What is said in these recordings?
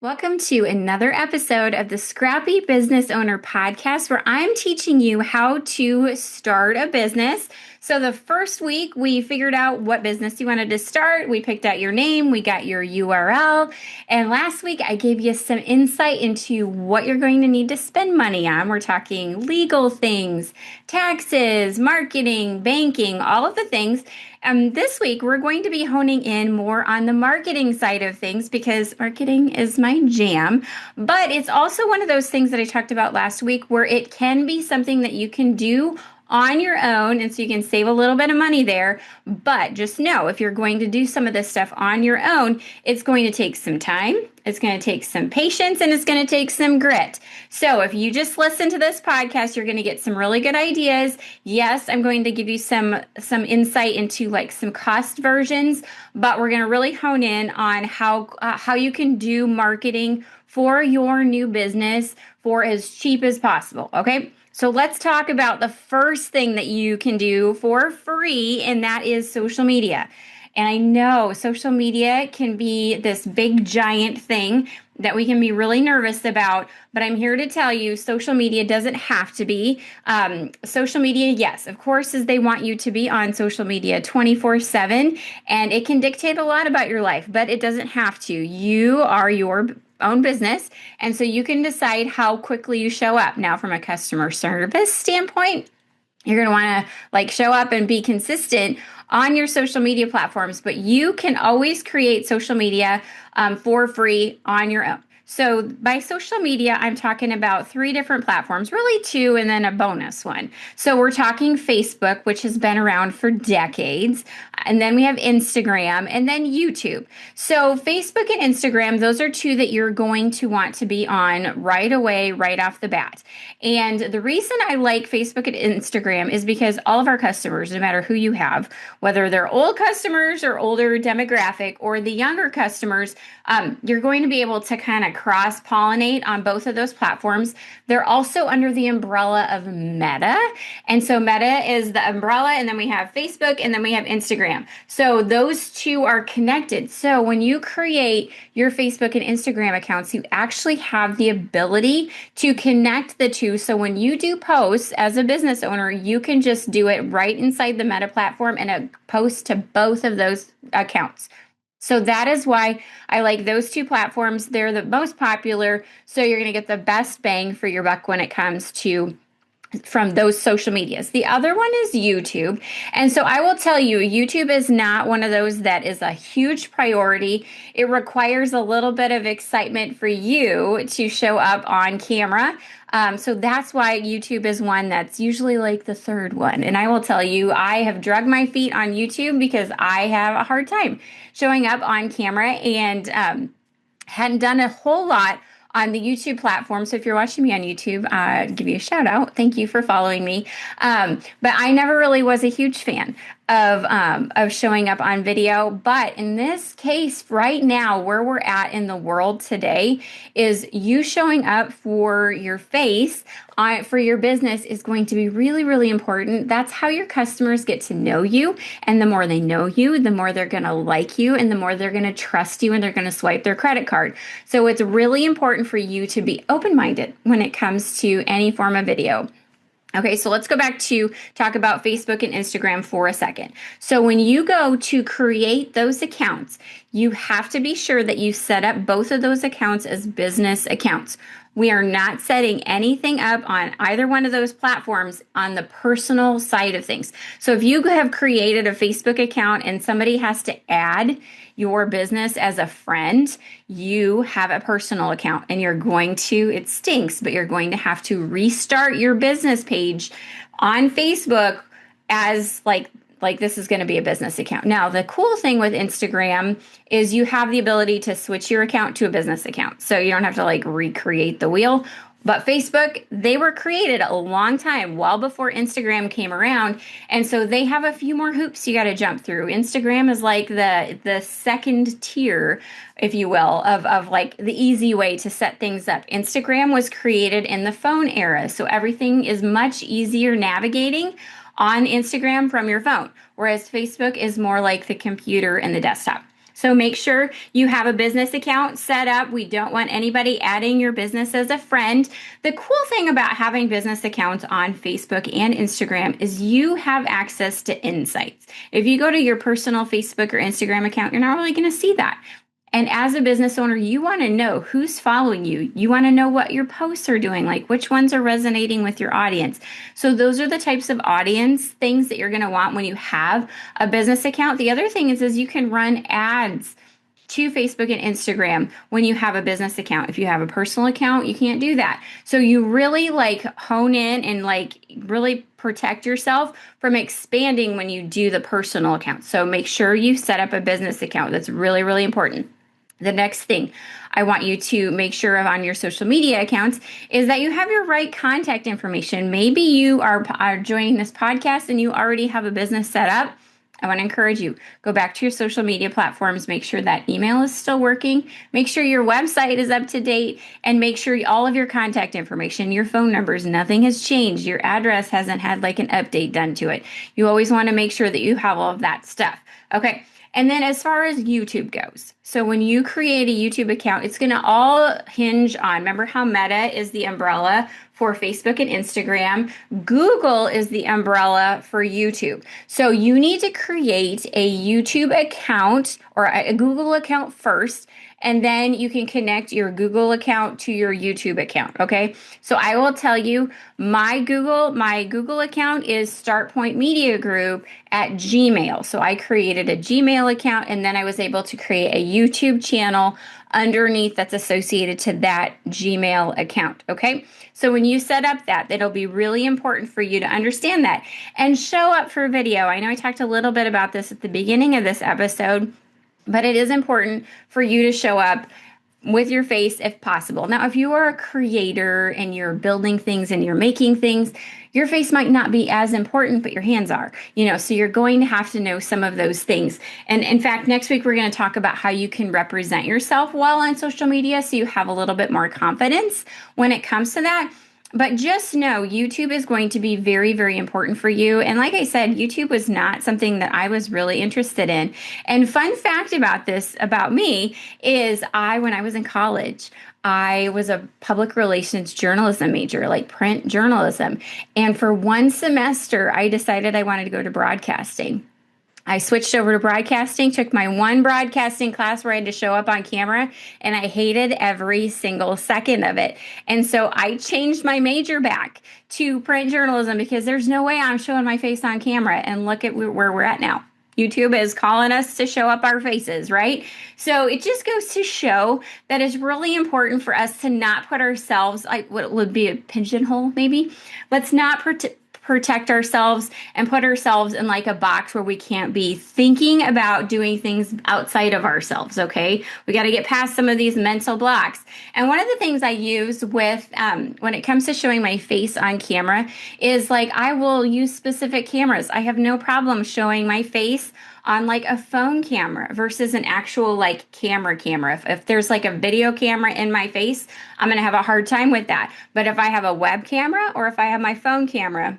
Welcome to another episode of the Scrappy Business Owner Podcast, where I'm teaching you how to start a business. So the first week, we figured out what business you wanted to start. We picked out your name. We got your URL. And last week, I gave you some insight into what you're going to need to spend money on. We're talking legal things, taxes, marketing, banking, all of the things. This week, we're going to be honing in more on the marketing side of things because marketing is my jam. But it's also one of those things that I talked about last week where it can be something that you can do on your own, and so you can save a little bit of money there. But just know, if you're going to do some of this stuff on your own, it's going to take some time, it's going to take some patience, and it's going to take some grit. So if you just listen to this podcast, you're going to get some really good ideas. Yes, I'm going to give you some insight into like some cost versions, but we're going to really hone in on how you can do marketing for your new business for as cheap as possible. Okay. So let's talk about the first thing that you can do for free, and that is social media. And I know social media can be this big, giant thing that we can be really nervous about, but I'm here to tell you social media doesn't have to be. Social media, yes, of course, is they want you to be on social media 24/7, and it can dictate a lot about your life, but it doesn't have to. You are your own business, and so you can decide how quickly you show up. Now, from a customer service standpoint, you're going to want to show up and be consistent on your social media platforms, but you can always create social media for free on your own. So by social media, I'm talking about 3 different platforms, really 2, and then a bonus one. So we're talking Facebook, which has been around for decades. And then we have Instagram and then YouTube. So Facebook and Instagram, those are 2 that you're going to want to be on right away, right off the bat. And the reason I like Facebook and Instagram is because all of our customers, no matter who you have, whether they're old customers or older demographic or the younger customers, you're going to be able to kind of cross-pollinate on both of those platforms. They're also under the umbrella of Meta. And so Meta is the umbrella, and then we have Facebook, and then we have Instagram. So those 2 are connected. So when you create your Facebook and Instagram accounts, you actually have the ability to connect the 2. So when you do posts as a business owner, you can just do it right inside the Meta platform and post to both of those accounts. So that is why I like those 2 platforms. They're the most popular. So you're going to get the best bang for your buck when it comes to from those social medias. The other one is YouTube. And so I will tell you, YouTube is not one of those that is a huge priority. It requires a little bit of excitement for you to show up on camera. So that's why YouTube is one that's usually like the 3rd one. And I will tell you, I have dragged my feet on YouTube because I have a hard time showing up on camera and hadn't done a whole lot on the YouTube platform. So if you're watching me on YouTube, I'd give you a shout out. Thank you for following me. But I never really was a huge fan of showing up on video. But in this case, right now, where we're at in the world today is you showing up for your face for your business is going to be really, really important. That's how your customers get to know you. And the more they know you, the more they're going to like you, and the more they're going to trust you, and they're going to swipe their credit card. So it's really important for you to be open-minded when it comes to any form of video. Okay, so let's go back to talk about Facebook and Instagram for a second. So when you go to create those accounts, you have to be sure that you set up both of those accounts as business accounts. We are not setting anything up on either one of those platforms on the personal side of things. So if you have created a Facebook account and somebody has to add your business as a friend, you have a personal account, and it stinks, but you're going to have to restart your business page on Facebook as like this is going to be a business account. Now, the cool thing with Instagram is you have the ability to switch your account to a business account. So you don't have to recreate the wheel. But Facebook, they were created a long time, well before Instagram came around. And so they have a few more hoops you got to jump through. Instagram is like the second tier, if you will, of like the easy way to set things up. Instagram was created in the phone era. So everything is much easier navigating on Instagram from your phone, whereas Facebook is more like the computer and the desktop. So make sure you have a business account set up. We don't want anybody adding your business as a friend. The cool thing about having business accounts on Facebook and Instagram is you have access to insights. If you go to your personal Facebook or Instagram account, you're not really going to see that. And as a business owner, you want to know who's following you. You want to know what your posts are doing, like which ones are resonating with your audience. So those are the types of audience things that you're going to want when you have a business account. The other thing is you can run ads to Facebook and Instagram when you have a business account. If you have a personal account, you can't do that. So you really hone in and really protect yourself from expanding when you do the personal account. So make sure you set up a business account. That's really, really important. The next thing I want you to make sure of on your social media accounts is that you have your right contact information. Maybe you are joining this podcast and you already have a business set up. I want to encourage you, go back to your social media platforms, make sure that email is still working, make sure your website is up to date, and make sure all of your contact information, your phone numbers, nothing has changed. Your address hasn't had an update done to it. You always want to make sure that you have all of that stuff. Okay. And then as far as YouTube goes, so when you create a YouTube account, it's going to all hinge on, remember how Meta is the umbrella for Facebook and Instagram. Google is the umbrella for YouTube. So you need to create a YouTube account or a Google account first, and then you can connect your Google account to your YouTube account, okay? So I will tell you, my Google account is StartPoint Media Group at Gmail. So I created a Gmail account, and then I was able to create a YouTube channel underneath that's associated to that Gmail account, okay? So when you set up that, it'll be really important for you to understand that and show up for video. I know I talked a little bit about this at the beginning of this episode, but it is important for you to show up with your face if possible. Now, if you are a creator and you're building things and you're making things, your face might not be as important, but your hands are, so you're going to have to know some of those things. And in fact, next week, we're going to talk about how you can represent yourself well on social media so you have a little bit more confidence when it comes to that. But just know YouTube is going to be very, very important for you. And like I said, YouTube was not something that I was really interested in. And fun fact about me is when I was in college, I was a public relations journalism major, like print journalism. And for one semester, I decided I wanted to go to broadcasting. I switched over to broadcasting, took my one broadcasting class where I had to show up on camera, and I hated every single second of it. And so I changed my major back to print journalism because there's no way I'm showing my face on camera. And look at where we're at now. YouTube is calling us to show up our faces, right? So it just goes to show that it's really important for us to not put ourselves, what would be a pigeonhole maybe. Let's not protect ourselves and put ourselves in a box where we can't be thinking about doing things outside of ourselves, okay? We got to get past some of these mental blocks. And one of the things I use with, when it comes to showing my face on camera is I will use specific cameras. I have no problem showing my face on a phone camera versus an actual camera. If there's a video camera in my face, I'm going to have a hard time with that. But if I have a web camera or if I have my phone camera,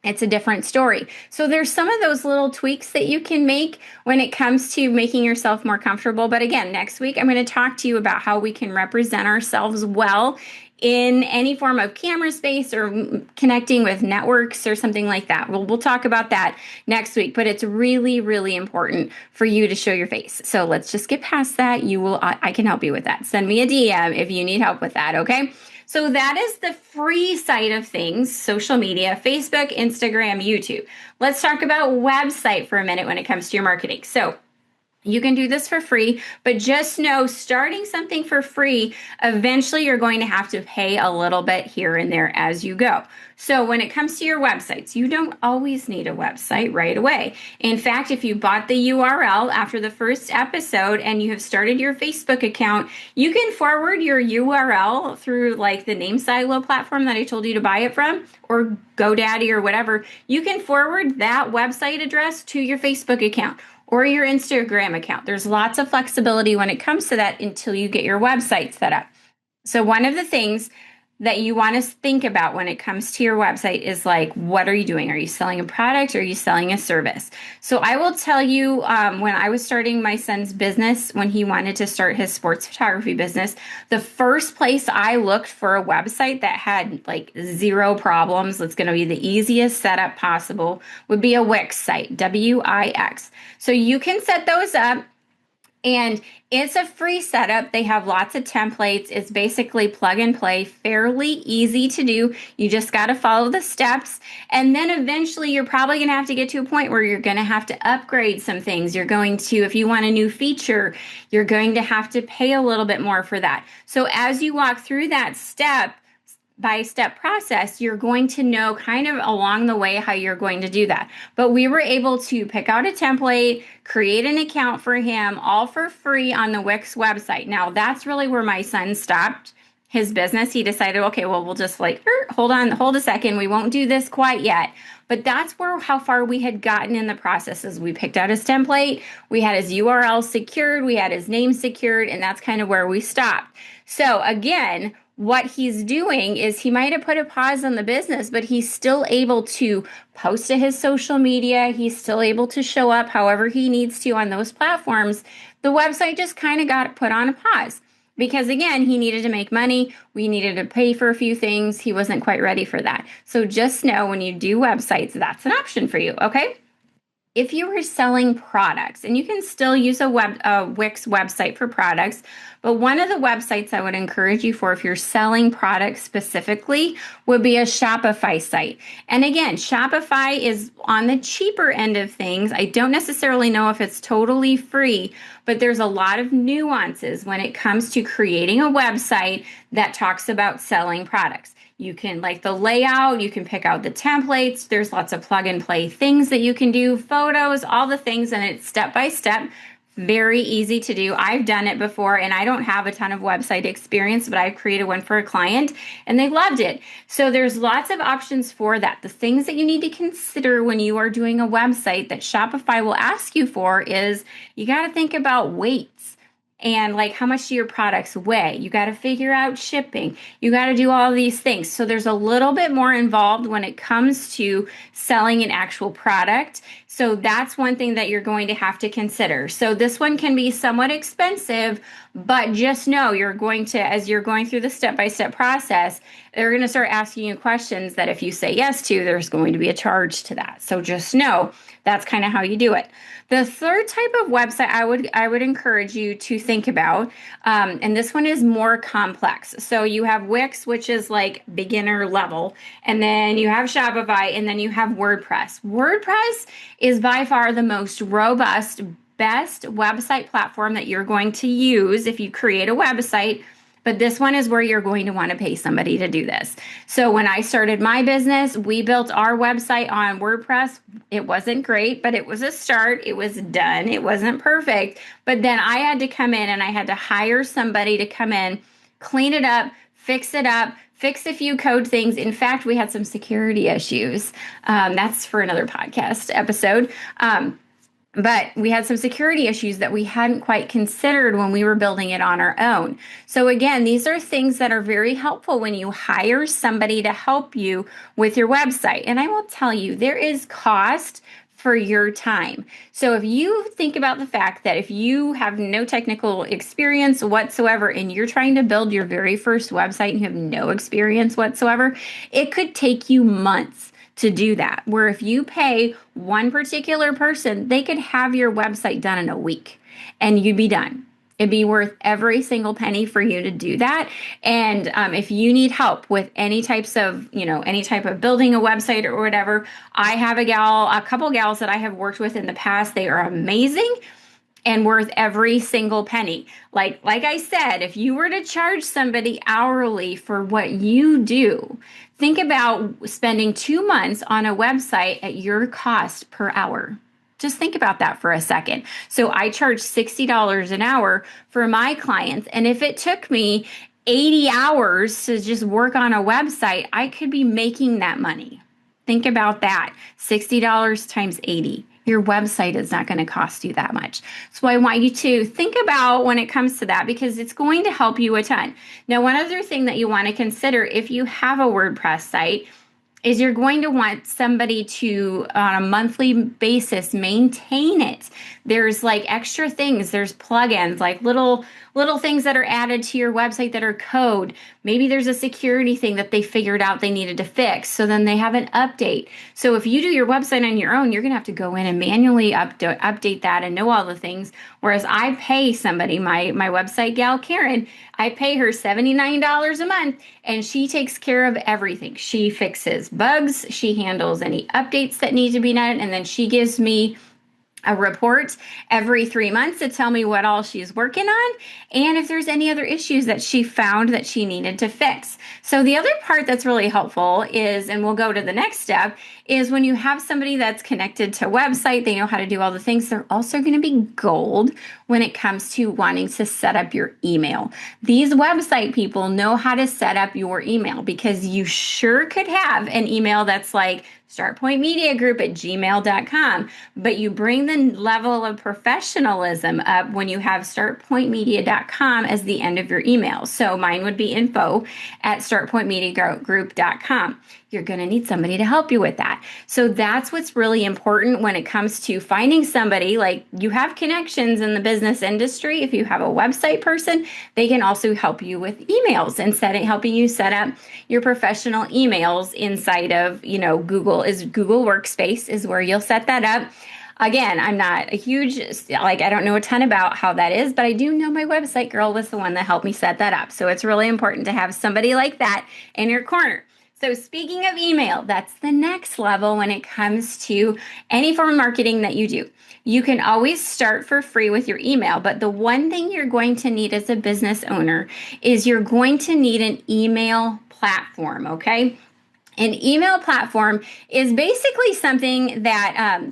it's a different story. So there's some of those little tweaks that you can make when it comes to making yourself more comfortable. But again, next week, I'm going to talk to you about how we can represent ourselves well in any form of camera space or connecting with networks or something like that. We'll talk about that next week, but it's really, really important for you to show your face. So let's just get past that. I can help you with that. Send me a DM if you need help with that, okay? So that is the free side of things, social media, Facebook, Instagram, YouTube. Let's talk about website for a minute when it comes to your marketing. So you can do this for free, but just know starting something for free, eventually you're going to have to pay a little bit here and there as you go. So when it comes to your websites, you don't always need a website right away. In fact, if you bought the URL after the first episode and you have started your Facebook account, you can forward your URL through the name silo platform that I told you to buy it from, or GoDaddy or whatever. You can forward that website address to your Facebook account or your Instagram account. There's lots of flexibility when it comes to that until you get your website set up. So one of the things that you want to think about when it comes to your website is like, what are you doing? Are you selling a product or are you selling a service? So I will tell you, when I was starting my son's business, when he wanted to start his sports photography business, the first place I looked for a website that had like zero problems, that's going to be the easiest setup possible, would be a Wix site, Wix. So you can set those up. And it's a free setup. They have lots of templates. It's basically plug and play, fairly easy to do. You just got to follow the steps. And then eventually you're probably going to have to get to a point where you're going to have to upgrade some things. You're going to, if you want a new feature, you're going to have to pay a little bit more for that. So as you walk through that step by step process, you're going to know kind of along the way how you're going to do that. But we were able to pick out a template, create an account for him, all for free on the Wix website. Now, that's really where my son stopped his business. He decided, okay, well, we'll just like, hold a second. We won't do this quite yet. But that's how far we had gotten in the process. Is we picked out his template, we had his URL secured, we had his name secured, and that's kind of where we stopped. So again, what he's doing is he might have put a pause on the business, but he's still able to post to his social media. He's still able to show up however he needs to on those platforms. The website just kind of got put on a pause because, again, he needed to make money. We needed to pay for a few things. He wasn't quite ready for that. So just know when you do websites, that's an option for you, okay? If you were selling products, and you can still use a Wix website for products, but one of the websites I would encourage you for if you're selling products specifically would be a Shopify site. And again, Shopify is on the cheaper end of things. I don't necessarily know if it's totally free, but there's a lot of nuances when it comes to creating a website that talks about selling products. You can like the layout, you can pick out the templates. There's lots of plug and play things that you can do, photos, all the things, and it's step by step. Very easy to do. I've done it before, and I don't have a ton of website experience, but I've created one for a client and they loved it. So there's lots of options for that. The things that you need to consider when you are doing a website that Shopify will ask you for is you got to think about weights. And like how much do your products weigh? You got to figure out shipping. You got to do all these things. So there's a little bit more involved when it comes to selling an actual product. So that's one thing that you're going to have to consider. So this one can be somewhat expensive, but just know you're going to, as you're going through the step-by-step process, they're going to start asking you questions that if you say yes to, there's going to be a charge to that. So just know that's kind of how you do it. The third type of website I would encourage you to think about, and this one is more complex. So you have Wix, which is like beginner level, and then you have Shopify, and then you have WordPress. WordPress is by far the most robust, best website platform that you're going to use if you create a website. But this one is where you're going to want to pay somebody to do this. So when I started my business, we built our website on WordPress. It wasn't great, but it was a start. It was done. It wasn't perfect. But then I had to come in and I had to hire somebody to come in, clean it up, fix a few code things. In fact, we had some security issues. That's for another podcast episode. But we had some security issues that we hadn't quite considered when we were building it on our own. So again, these are things that are very helpful when you hire somebody to help you with your website. And I will tell you, there is cost for your time. So if you think about the fact that if you have no technical experience whatsoever and you're trying to build your very first website and you have no experience whatsoever, it could take you months to do that. Where if you pay one particular person, they could have your website done in a week and you'd be done. It'd be worth every single penny for you to do that. And if you need help with any type of building a website or whatever, I have a couple gals that I have worked with in the past. They are amazing and worth every single penny. Like I said, if you were to charge somebody hourly for what you do, think about spending 2 months on a website at your cost per hour. Just think about that for a second. So I charge $60 an hour for my clients. And if it took me 80 hours to just work on a website, I could be making that money. Think about that. $60 times 80. Your website is not going to cost you that much. So I want you to think about when it comes to that, because it's going to help you a ton. Now, one other thing that you want to consider if you have a WordPress site is you're going to want somebody to, on a monthly basis, maintain it. There's like extra things. There's plugins, like little things that are added to your website that are code. Maybe there's a security thing that they figured out they needed to fix. So then they have an update. So if you do your website on your own, you're going to have to go in and manually update that and know all the things. Whereas I pay somebody, my website gal, Karen, I pay her $79 a month, and she takes care of everything. She fixes bugs. She handles any updates that need to be done. And then she gives me a report every 3 months to tell me what all she's working on and if there's any other issues that she found that she needed to fix. So the other part that's really helpful is, and we'll go to the next step, is when you have somebody that's connected to a website, they know how to do all the things, they're also going to be gold when it comes to wanting to set up your email. These website people know how to set up your email, because you sure could have an email that's like startpointmediagroup@gmail.com, but you bring the level of professionalism up when you have startpointmedia.com as the end of your email. So mine would be info@startpointmediagroup.com. You're going to need somebody to help you with that. So that's what's really important when it comes to finding somebody. Like, you have connections in the business industry. If you have a website person, they can also help you with emails and helping you set up your professional emails inside of, Google Workspace is where you'll set that up. Again, I'm not a huge, I don't know a ton about how that is, but I do know my website girl was the one that helped me set that up. So it's really important to have somebody like that in your corner. So speaking of email, that's the next level when it comes to any form of marketing that you do. You can always start for free with your email, but the one thing you're going to need as a business owner is you're going to need an email platform, okay? An email platform is basically something that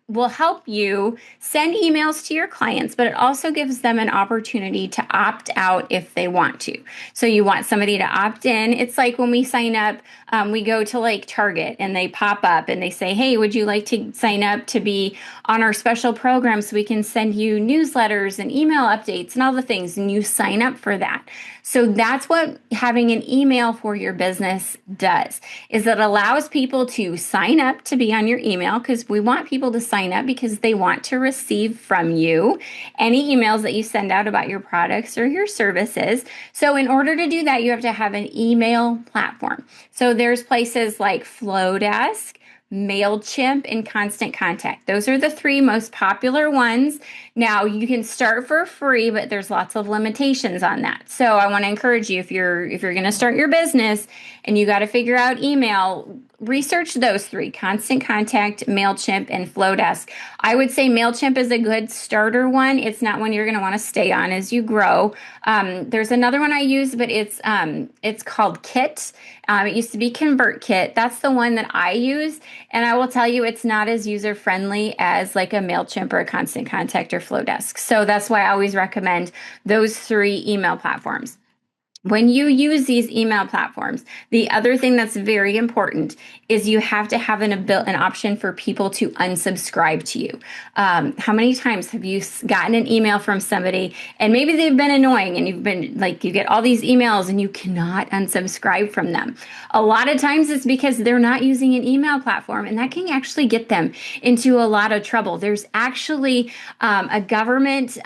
will help you send emails to your clients, but it also gives them an opportunity to opt out if they want to. So you want somebody to opt in. It's like when we sign up, we go to like Target and they pop up and they say, hey, would you like to sign up to be on our special program so we can send you newsletters and email updates and all the things, and you sign up for that. So that's what having an email for your business does, is it allows people to sign up to be on your email, because we want people to sign up because they want to receive from you any emails that you send out about your products or your services. So in order to do that, you have to have an email platform. So there's places like Flowdesk, MailChimp, and Constant Contact. Those are the three most popular ones. Now, you can start for free, but there's lots of limitations on that. So I want to encourage you, if you're going to start your business and you got to figure out email, research those three: Constant Contact, MailChimp, and Flowdesk. I would say MailChimp is a good starter one. It's not one you're going to want to stay on as you grow. There's another one I use, but it's called Kit. It used to be ConvertKit. That's the one that I use. And I will tell you, it's not as user-friendly as like a MailChimp or a Constant Contact or Flowdesk. So that's why I always recommend those three email platforms. When you use these email platforms, the other thing that's very important is you have to have an option for people to unsubscribe to you. How many times have you gotten an email from somebody and maybe they've been annoying and you've been like, you get all these emails and you cannot unsubscribe from them? A lot of times it's because they're not using an email platform, and that can actually get them into a lot of trouble. There's actually a government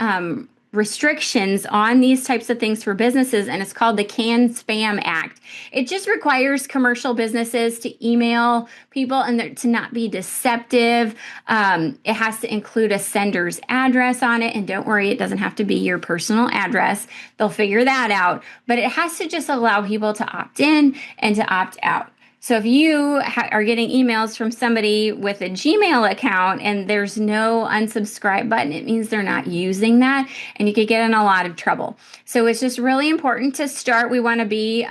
restrictions on these types of things for businesses, and it's called the CAN-SPAM Act. It just requires commercial businesses to email people and to not be deceptive. It has to include a sender's address on it, and don't worry, it doesn't have to be your personal address. They'll figure that out, but it has to just allow people to opt in and to opt out. So if you are getting emails from somebody with a Gmail account and there's no unsubscribe button, it means they're not using that, and you could get in a lot of trouble. So it's just really important to start. We want to be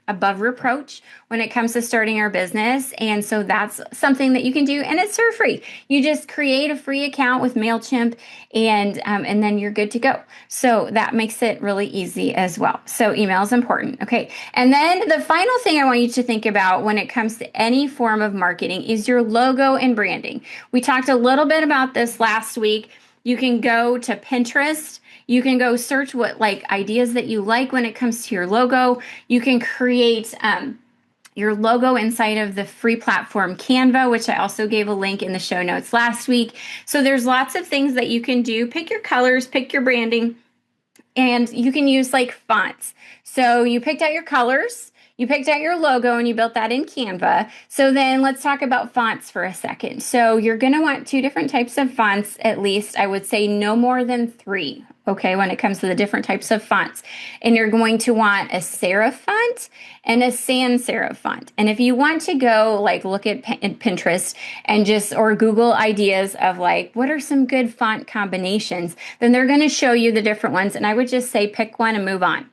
above reproach when it comes to starting our business. And so that's something that you can do, and it's for free. You just create a free account with MailChimp, and then you're good to go. So that makes it really easy as well. So email is important. Okay. And then the final thing I want you to think about when it comes to any form of marketing is your logo and branding. We talked a little bit about this last week. You can go to Pinterest. You can go search what ideas that you like when it comes to your logo. You can create your logo inside of the free platform Canva, which I also gave a link in the show notes last week. So there's lots of things that you can do. Pick your colors, pick your branding, and you can use fonts. So you picked out your colors, you picked out your logo, and you built that in Canva. So then let's talk about fonts for a second. So you're going to want 2 different types of fonts, at least. I would say no more than 3, okay, when it comes to the different types of fonts. And you're going to want a serif font and a sans serif font. And if you want to go look at Pinterest and or Google ideas of what are some good font combinations, then they're going to show you the different ones. And I would just say pick one and move on.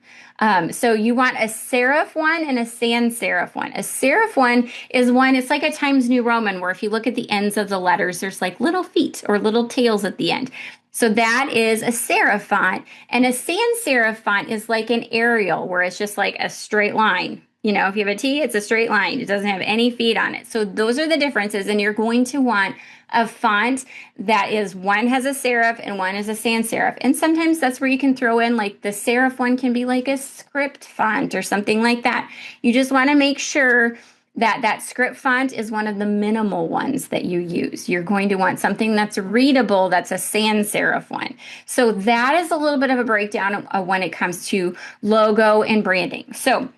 So you want a serif one and a sans serif one. A serif one is it's like a Times New Roman, where if you look at the ends of the letters, there's little feet or little tails at the end. So that is a serif font. And a sans serif font is like an Arial, where it's just a straight line. If you have a T, it's a straight line. It doesn't have any feet on it. So those are the differences. And you're going to want a font that is, one has a serif and one is a sans serif. And sometimes that's where you can throw in the serif one can be a script font or something like that. You just want to make sure that script font is one of the minimal ones that you use. You're going to want something that's readable, that's a sans serif one. So that is a little bit of a breakdown of when it comes to logo and branding. So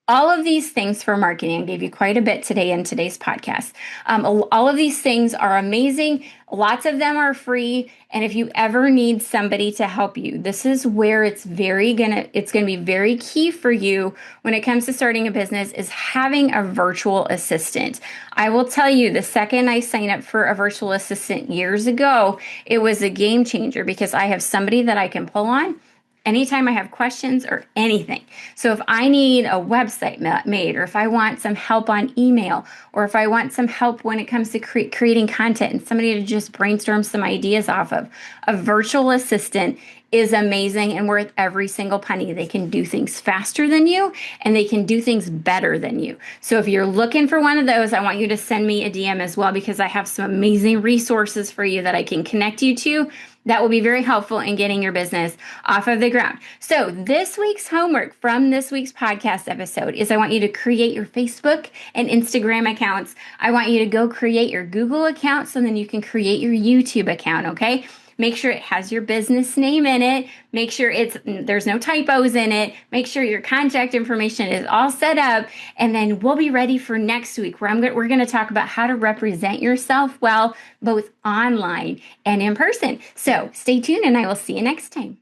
all of these things for marketing, I gave you quite a bit today in today's podcast. All of these things are amazing. Lots of them are free. And if you ever need somebody to help you, this is where it's going to be very key for you when it comes to starting a business, is having a virtual assistant. I will tell you, the second I signed up for a virtual assistant years ago, it was a game changer, because I have somebody that I can pull on anytime I have questions or anything. So if I need a website made, or if I want some help on email, or if I want some help when it comes to creating content and somebody to just brainstorm some ideas off of, a virtual assistant is amazing and worth every single penny. They can do things faster than you, and they can do things better than you. So if you're looking for one of those, I want you to send me a DM as well, because I have some amazing resources for you that I can connect you to that will be very helpful in getting your business off of the ground. So this week's homework from this week's podcast episode is I want you to create your Facebook and Instagram accounts. I want you to go create your Google account, so then you can create your YouTube account, okay? Make sure it has your business name in it. Make sure there's no typos in it. Make sure your contact information is all set up. And then we'll be ready for next week, where we're going to talk about how to represent yourself well, both online and in person. So stay tuned, and I will see you next time.